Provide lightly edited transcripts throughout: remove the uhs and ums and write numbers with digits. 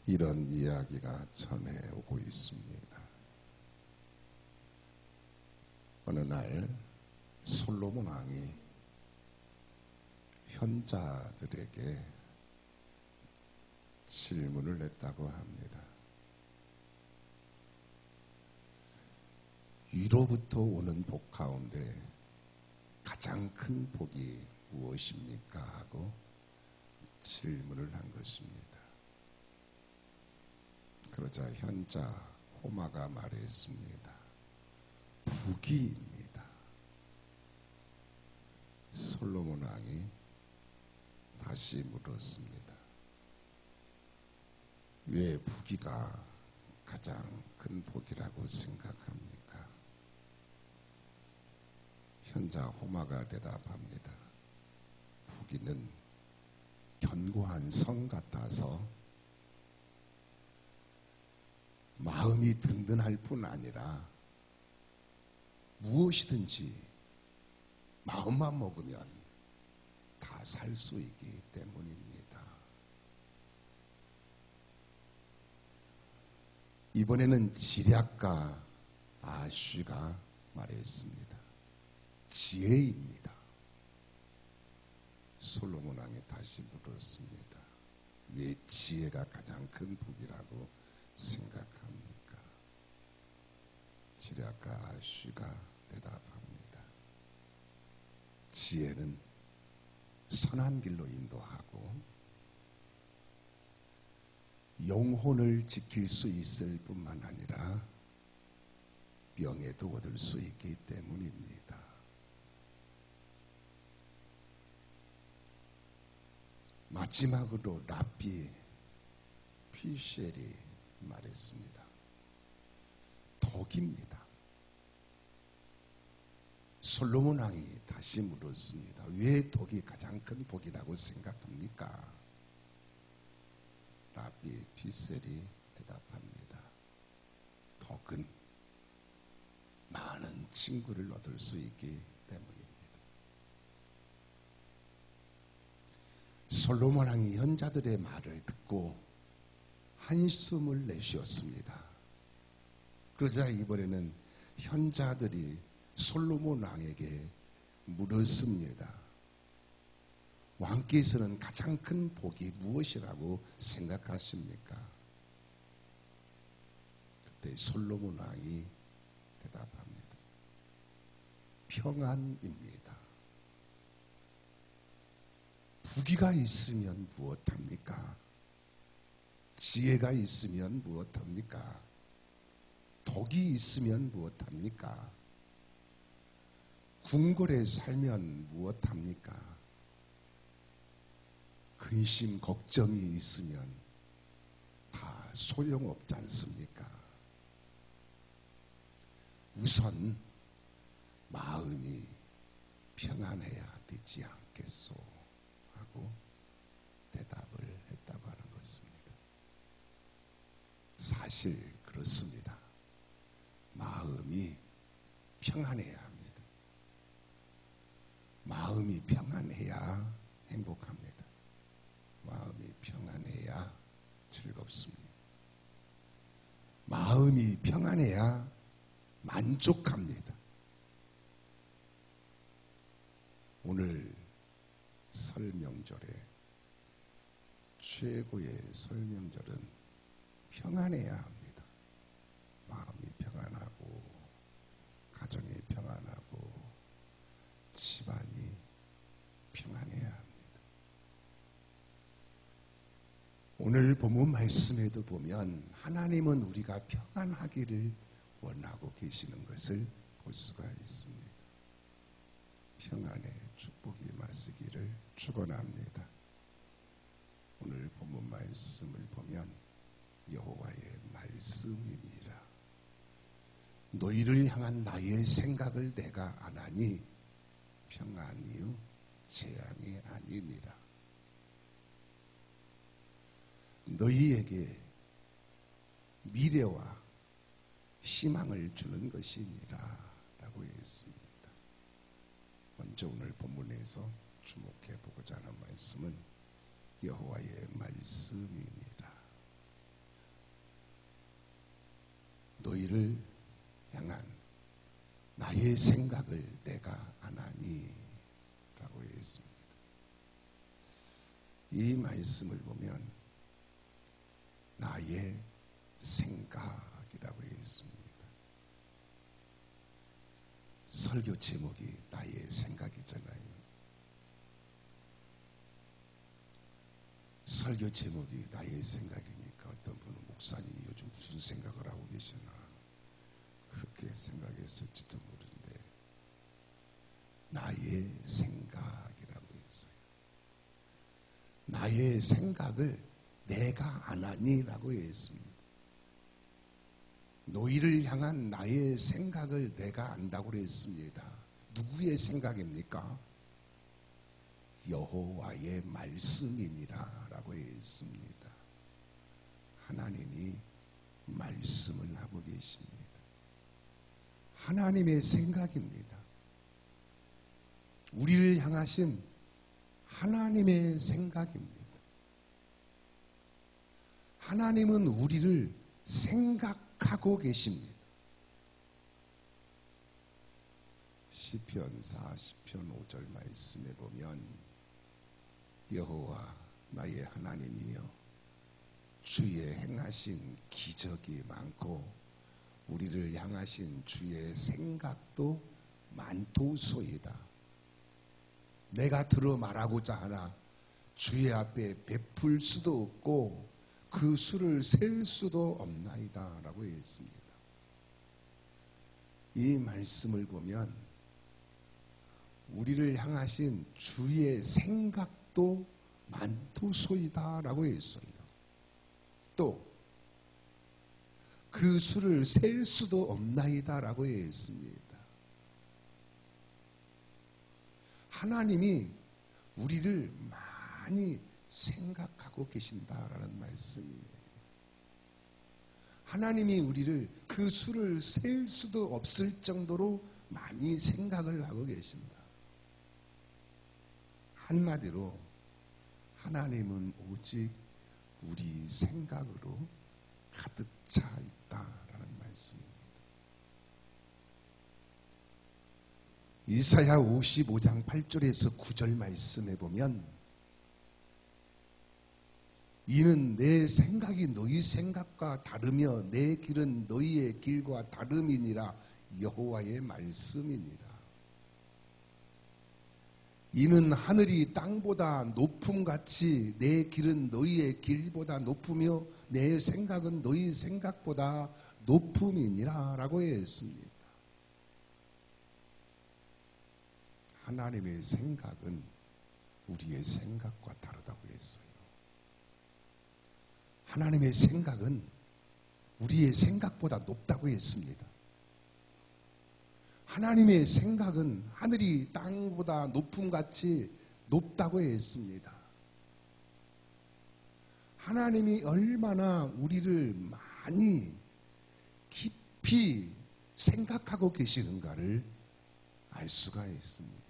이런 이야기가 전해오고 있습니다. 어느 날 솔로몬 왕이 현자들에게 질문을 냈다고 합니다. 위로부터 오는 복 가운데 가장 큰 복이 무엇입니까? 하고 질문을 한 것입니다. 그러자 현자 호마가 말했습니다. 부귀입니다. 솔로몬 왕이 다시 물었습니다. 왜 부귀가 가장 큰 복이라고 생각합니까? 현자 호마가 대답합니다. 부귀는 견고한 성 같아서 마음이 든든할 뿐 아니라 무엇이든지 마음만 먹으면 다 살 수 있기 때문입니다. 이번에는 지략가 아쉬가 말했습니다. 지혜입니다. 솔로몬 왕이 다시 물었습니다. 왜 지혜가 가장 큰 복이라고 생각합니까? 지략가 아쉬가 대답합니다. 지혜는 선한 길로 인도하고 영혼을 지킬 수 있을 뿐만 아니라 명예도 얻을 수 있기 때문입니다. 마지막으로 랍비 피셸이 말했습니다. 덕입니다. 솔로몬 왕이 다시 물었습니다. 왜 덕이 가장 큰 복이라고 생각합니까? 랍비 피셀이 대답합니다. 덕은 많은 친구를 얻을 수 있기 때문입니다. 솔로몬 왕이 현자들의 말을 듣고 한숨을 내쉬었습니다. 그러자 이번에는 현자들이 솔로몬 왕에게 물었습니다. 왕께서는 가장 큰 복이 무엇이라고 생각하십니까? 그때 솔로몬 왕이 대답합니다. 평안입니다. 부귀가 있으면 무엇합니까? 지혜가 있으면 무엇합니까? 덕이 있으면 무엇합니까? 궁궐에 살면 무엇합니까? 근심, 걱정이 있으면 다 소용없지 않습니까? 우선 마음이 평안해야 되지 않겠소 하고 대답을 했다고 하는 것입니다. 사실 그렇습니다. 마음이 평안해야 합니다. 마음이 평안해야 행복합니다. 마음이 평안해야 즐겁습니다. 마음이 평안해야 만족합니다. 오늘 설 명절에 최고의 설 명절은 평안해야 합니다. 마음이 평안하고 가정이 평안하고 집안이 평안해야 합니다. 오늘 본문 말씀에도 보면 하나님은 우리가 평안하기를 원하고 계시는 것을 볼 수가 있습니다. 평안의 축복이 임하시기를 축원합니다. 오늘 본문 말씀을 보면 여호와의 말씀이니라. 너희를 향한 나의 생각을 내가 아나니 평안이요 재앙이 아니니라. 너희에게 미래와 희망을 주는 것이니라 라고 했습니다. 먼저 오늘 본문에서 주목해 보고자 하는 말씀은 여호와의 말씀이니라. 너희를 향한 나의 생각을 내가 아나니 라고 했습니다. 이 말씀을 보면 나의 생각이라고 했습니다. 설교 제목이 나의 생각이잖아요. 설교 제목이 나의 생각이니까 어떤 분은 목사님이 요즘 무슨 생각을 하고 계시나 그렇게 생각했을지도 모르는데 나의 생각이라고 했어요. 나의 생각을 내가 아나니라고 했습니다. 너희를 향한 나의 생각을 내가 안다고 했습니다. 누구의 생각입니까? 여호와의 말씀이니라 라고 했습니다. 하나님이 말씀을 하고 계십니다. 하나님의 생각입니다. 우리를 향하신 하나님의 생각입니다. 하나님은 우리를 생각하고 계십니다. 시편 40편 5절 말씀에 보면 여호와 나의 하나님이여 주의 행하신 기적이 많고 우리를 향하신 주의 생각도 많도소이다. 내가 들어 말하고자 하나 주의 앞에 베풀 수도 없고 그 수를 셀 수도 없나이다 라고 했습니다. 이 말씀을 보면 우리를 향하신 주의 생각도 많도소이다 라고 했어요. 또 그 수를 셀 수도 없나이다 라고 했습니다. 하나님이 우리를 많이 생각하고 계신다라는 말씀이에요. 하나님이 우리를 그 수를 셀 수도 없을 정도로 많이 생각을 하고 계신다. 한마디로 하나님은 오직 우리 생각으로 가득 차 있다라는 말씀입니다. 이사야 55장 8절에서 9절 말씀에 보면 이는 내 생각이 너희 생각과 다르며 내 길은 너희의 길과 다름이니라 여호와의 말씀이니라. 이는 하늘이 땅보다 높음같이 내 길은 너희의 길보다 높으며 내 생각은 너희 생각보다 높음이니라 라고 했습니다. 하나님의 생각은 우리의 생각과 다르다고 했어요. 하나님의 생각은 우리의 생각보다 높다고 했습니다. 하나님의 생각은 하늘이 땅보다 높음같이 높다고 했습니다. 하나님이 얼마나 우리를 많이 깊이 생각하고 계시는가를 알 수가 있습니다.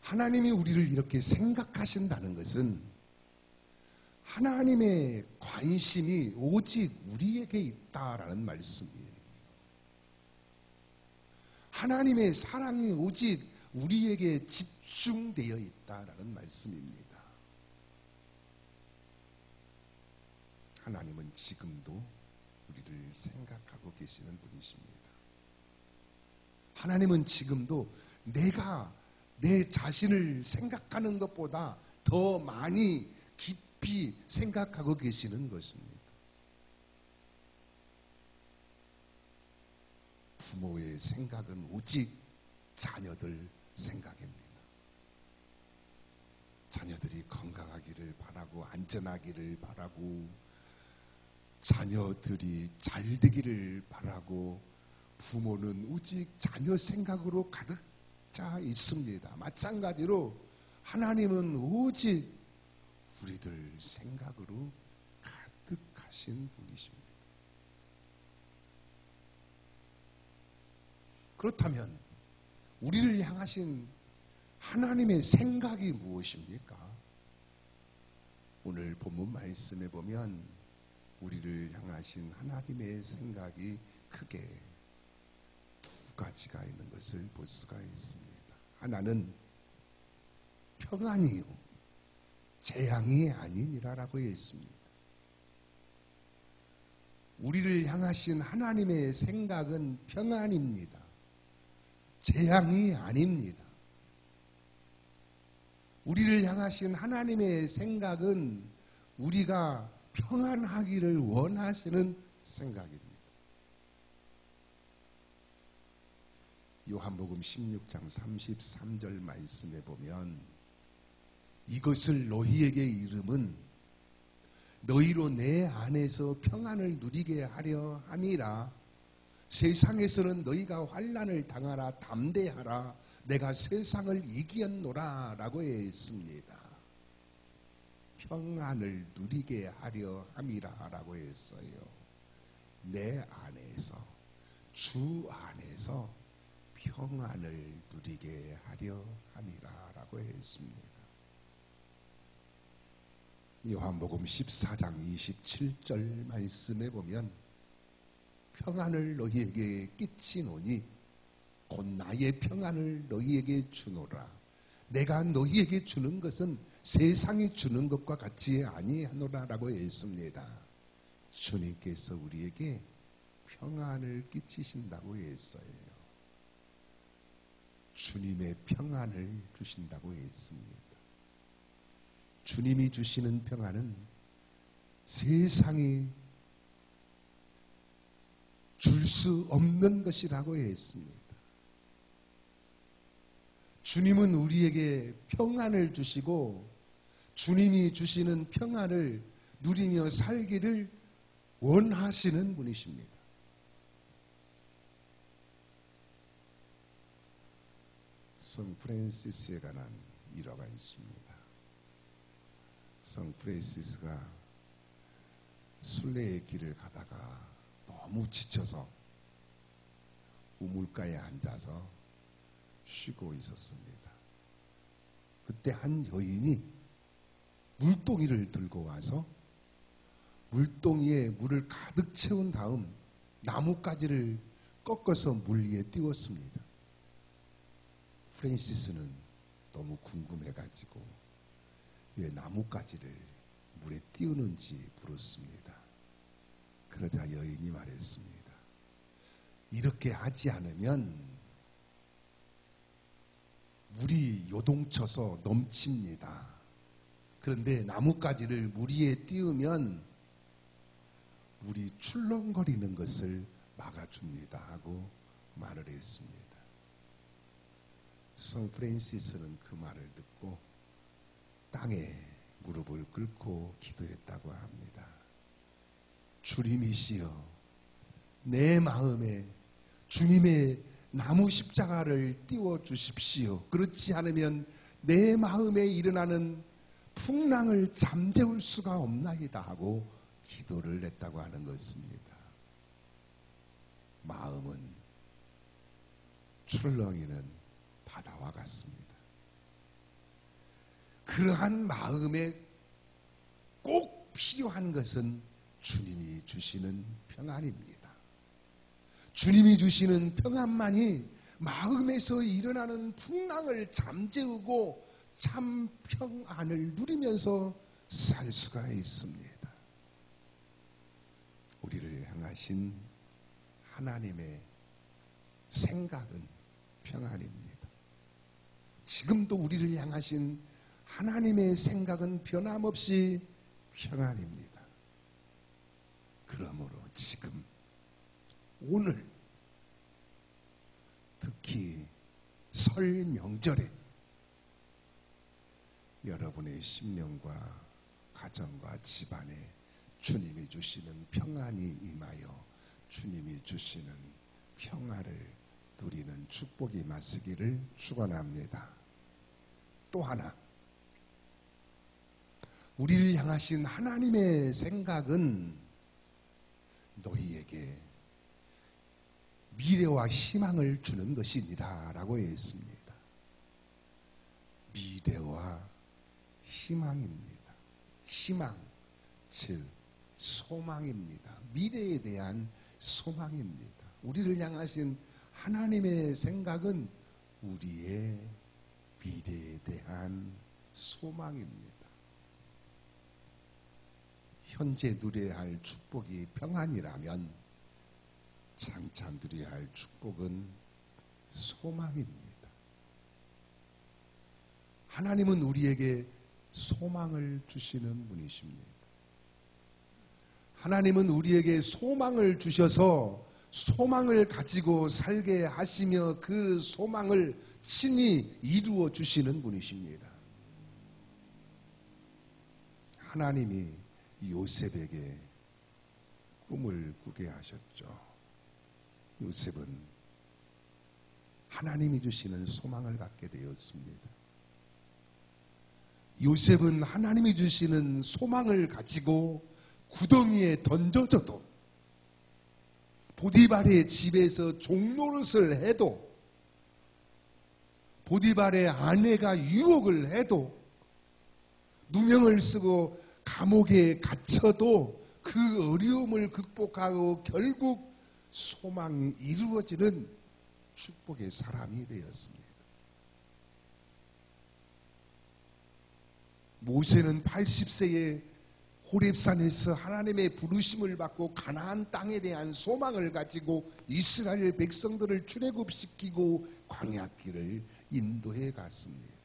하나님이 우리를 이렇게 생각하신다는 것은 하나님의 관심이 오직 우리에게 있다라는 말씀이에요. 하나님의 사랑이 오직 우리에게 집중되어 있다라는 말씀입니다. 하나님은 지금도 우리를 생각하고 계시는 분이십니다. 하나님은 지금도 내가 내 자신을 생각하는 것보다 더 많이 깊이 생각하고 계시는 것입니다. 부모의 생각은 오직 자녀들 생각입니다. 자녀들이 건강하기를 바라고 안전하기를 바라고 자녀들이 잘 되기를 바라고 부모는 오직 자녀 생각으로 가득 차 있습니다. 마찬가지로 하나님은 오직 우리들 생각으로 가득하신 분이십니다. 그렇다면 우리를 향하신 하나님의 생각이 무엇입니까? 오늘 본문 말씀에 보면 우리를 향하신 하나님의 생각이 크게 두 가지가 있는 것을 볼 수가 있습니다. 하나는 평안이요 재앙이 아니니라라고 했습니다. 우리를 향하신 하나님의 생각은 평안입니다. 재앙이 아닙니다. 우리를 향하신 하나님의 생각은 우리가 평안하기를 원하시는 생각입니다. 요한복음 16장 33절 말씀에 보면 이것을 너희에게 이름은 너희로 내 안에서 평안을 누리게 하려 함이라. 세상에서는 너희가 환난을 당하라 담대하라 내가 세상을 이겼노라 라고 했습니다. 평안을 누리게 하려 함이라 라고 했어요. 내 안에서 주 안에서 평안을 누리게 하려 함이라 라고 했습니다. 요한복음 14장 27절 말씀에 보면 평안을 너희에게 끼치노니 곧 나의 평안을 너희에게 주노라. 내가 너희에게 주는 것은 세상이 주는 것과 같지 아니하노라 라고 했습니다. 주님께서 우리에게 평안을 끼치신다고 했어요. 주님의 평안을 주신다고 했습니다. 주님이 주시는 평안은 세상이 줄 수 없는 것이라고 했습니다. 주님은 우리에게 평안을 주시고 주님이 주시는 평안을 누리며 살기를 원하시는 분이십니다. 성 프란시스에 관한 일화가 있습니다. 성 프란시스가 순례의 길을 가다가 너무 지쳐서 우물가에 앉아서 쉬고 있었습니다. 그때 한 여인이 물동이를 들고 와서 물동이에 물을 가득 채운 다음 나뭇가지를 꺾어서 물 위에 띄웠습니다. 프란시스는 너무 궁금해가지고 왜 나뭇가지를 물에 띄우는지 물었습니다. 그러자 여인이 말했습니다. 이렇게 하지 않으면 물이 요동쳐서 넘칩니다. 그런데 나뭇가지를 물 위에 띄우면 물이 출렁거리는 것을 막아줍니다 하고 말을 했습니다. 성 프란시스는 그 말을 듣고 땅에 무릎을 꿇고 기도했다고 합니다. 주님이시여, 내 마음에 주님의 나무 십자가를 띄워 주십시오. 그렇지 않으면 내 마음에 일어나는 풍랑을 잠재울 수가 없나이다 하고 기도를 했다고 하는 것입니다. 마음은 출렁이는 바다와 같습니다. 그러한 마음에 꼭 필요한 것은 주님이 주시는 평안입니다. 주님이 주시는 평안만이 마음에서 일어나는 풍랑을 잠재우고 참 평안을 누리면서 살 수가 있습니다. 우리를 향하신 하나님의 생각은 평안입니다. 지금도 우리를 향하신 하나님의 생각은 변함없이 평안입니다. 그러므로 지금 오늘 특히 설 명절에 여러분의 심령과 가정과 집안에 주님이 주시는 평안이 임하여 주님이 주시는 평안을 누리는 축복이 임하시기를 축원합니다. 또 하나, 우리를 향하신 하나님의 생각은 너희에게 미래와 희망을 주는 것이니라 라고 했습니다. 미래와 희망입니다. 희망, 즉 소망입니다. 미래에 대한 소망입니다. 우리를 향하신 하나님의 생각은 우리의 미래에 대한 소망입니다. 현재 누려야 할 축복이 평안이라면 장차 누려야 할 축복은 소망입니다. 하나님은 우리에게 소망을 주시는 분이십니다. 하나님은 우리에게 소망을 주셔서 소망을 가지고 살게 하시며 그 소망을 친히 이루어 주시는 분이십니다. 하나님이 요셉에게 꿈을 꾸게 하셨죠. 요셉은 하나님이 주시는 소망을 갖게 되었습니다. 요셉은 하나님이 주시는 소망을 가지고 구덩이에 던져져도, 보디발의 집에서 종노릇을 해도, 보디발의 아내가 유혹을 해도, 누명을 쓰고 감옥에 갇혀도 그 어려움을 극복하고 결국 소망이 이루어지는 축복의 사람이 되었습니다. 모세는 80세에 호렙산에서 하나님의 부르심을 받고 가나안 땅에 대한 소망을 가지고 이스라엘 백성들을 출애굽시키고 광야길을 인도해 갔습니다.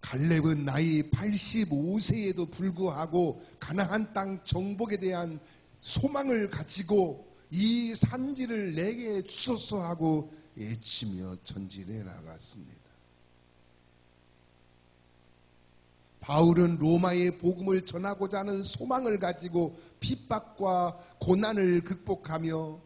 갈렙은 나이 85세에도 불구하고 가나안 땅 정복에 대한 소망을 가지고 이 산지를 내게 주소서 하고 외치며 전진해 나갔습니다. 바울은 로마의 복음을 전하고자 하는 소망을 가지고 핍박과 고난을 극복하며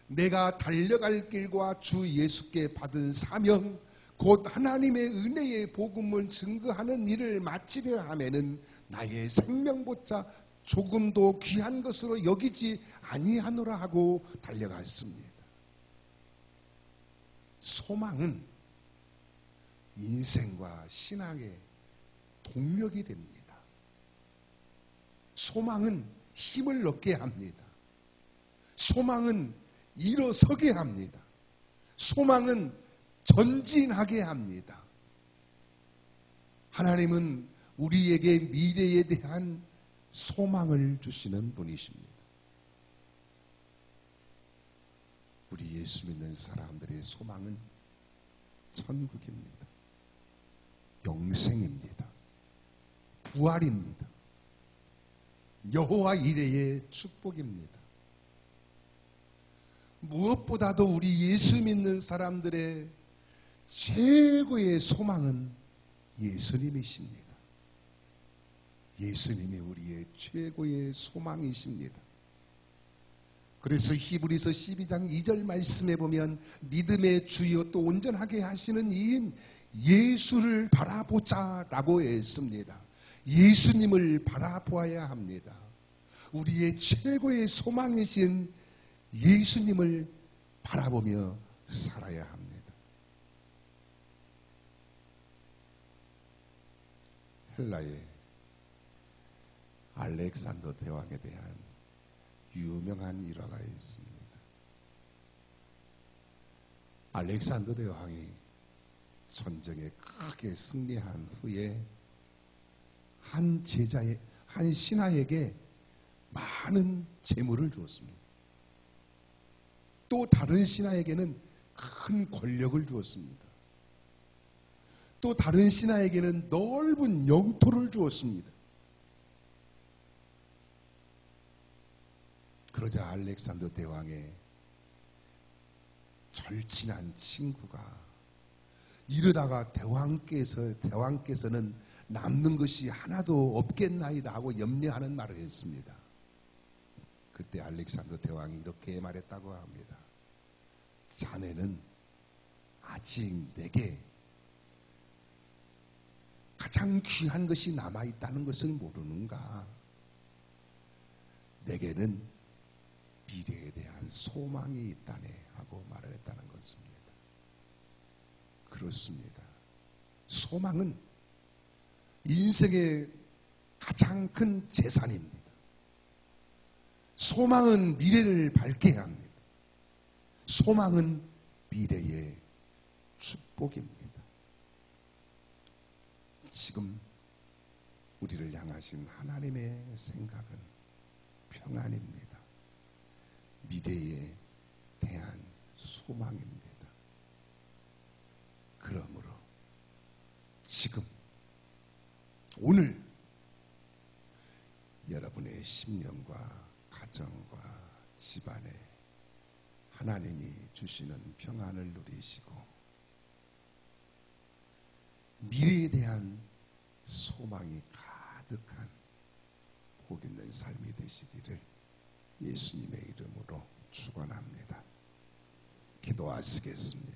내가 달려갈 길과 주 예수께 받은 사명, 곧 하나님의 은혜의 복음을 증거하는 일을 마치려 하면은 나의 생명보다 조금도 귀한 것으로 여기지 아니하노라 하고 달려갔습니다. 소망은 인생과 신앙의 동력이 됩니다. 소망은 힘을 얻게 합니다. 소망은 일어서게 합니다. 소망은 전진하게 합니다. 하나님은 우리에게 미래에 대한 소망을 주시는 분이십니다. 우리 예수 믿는 사람들의 소망은 천국입니다. 영생입니다. 부활입니다. 여호와 이레의 축복입니다. 무엇보다도 우리 예수 믿는 사람들의 최고의 소망은 예수님이십니다. 예수님이 우리의 최고의 소망이십니다. 그래서 히브리서 12장 2절 말씀에 보면 믿음의 주여 또 온전하게 하시는 이인 예수를 바라보자 라고 했습니다. 예수님을 바라보아야 합니다. 우리의 최고의 소망이신 예수님을 바라보며 살아야 합니다. 헬라의 알렉산더 대왕에 대한 유명한 일화가 있습니다. 알렉산더 대왕이 전쟁에 크게 승리한 후에 한 신하에게 많은 재물을 주었습니다. 또 다른 신하에게는 큰 권력을 주었습니다. 또 다른 신하에게는 넓은 영토를 주었습니다. 그러자 알렉산더 대왕의 절친한 친구가 이러다가 대왕께서는 남는 것이 하나도 없겠나이다 하고 염려하는 말을 했습니다. 그때 알렉산더 대왕이 이렇게 말했다고 합니다. 자네는 아직 내게 가장 귀한 것이 남아있다는 것을 모르는가? 내게는 미래에 대한 소망이 있다네 하고 말을 했다는 것입니다. 그렇습니다. 소망은 인생의 가장 큰 재산입니다. 소망은 미래를 밝게 합니다. 소망은 미래의 축복입니다. 지금 우리를 향하신 하나님의 생각은 평안입니다. 미래에 대한 소망입니다. 그러므로 지금 오늘 여러분의 심령과 가정과 집안에 하나님이 주시는 평안을 누리시고 미래에 대한 소망이 가득한 복 있는 삶이 되시기를 예수님의 이름으로 축원합니다. 기도하시겠습니다.